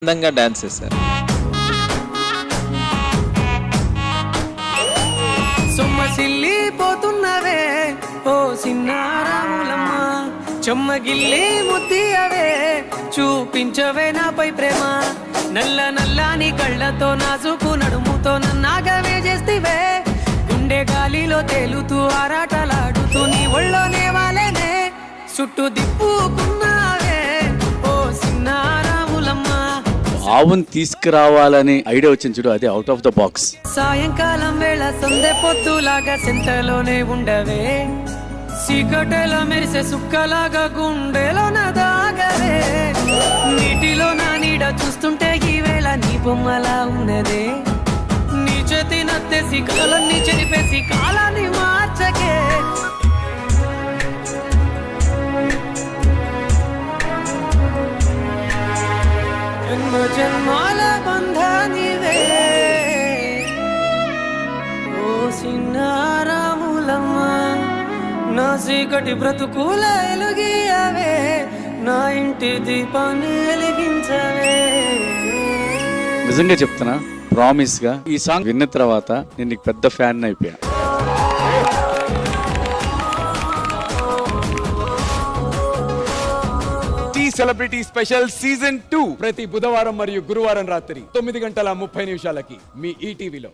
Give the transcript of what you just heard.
అందంగా డాన్స్ చేశారు. సొమ్మసిల్లి పోతున్నవే ఓ సిన్నారాములమ్మ, చెమ్మగిల్లి ముద్దియవే చూపించవే నాపై ప్రేమ. నల్ల నల్లాని కళ్ళతో నాజుకు నడుముతో నన్నాగవే చేస్తివే, గుండె గాలిలో తేలుతూ ఆరాటలాడుతూ నీ ఒళ్ళోనే వాలేనే, చుట్టూ దిప్పుకున్నావే ఓ సిన్నారాములమ్మ. ఆవును తీసుకురావాలని ఐడియా వచ్చింది చూడు, అది అవుట్ ఆఫ్ ద బాక్స్. సాయంకాలం వేళ సందె పొద్దులాగా సెంటలోనే ఉండవే, సీకటెల మెరిసే సుక్కలాగా గుండెలో దాగవే, నీటిలో నా నీడ చూస్తుంటే ఈ వేళ నీ బొమ్మలా ఉన్నదే, నీ చేతి నత్తేసి కలన్నీ చెరిపేసి కాలాన్ని మార్చకే. జన్మ జన్మాల బంధానివే ఓ సిన్నారాములమ్మ, నా చీకటి బ్రతుకుల ఎలుగియవే, నా ఇంటి దీపాన్ని వెలిగించవే. నిజంగా చెప్తున్నా, ప్రామిస్ గా ఈ సాంగ్ విన్న తర్వాత నేను నీకు పెద్ద ఫ్యాన్ అయిపోయా. సెలబ్రిటీ స్పెషల్ సీజన్ 2 ప్రతి బుధవారం మరియు గురువారం రాత్రి 9:30 మీ ఈటీవీలో.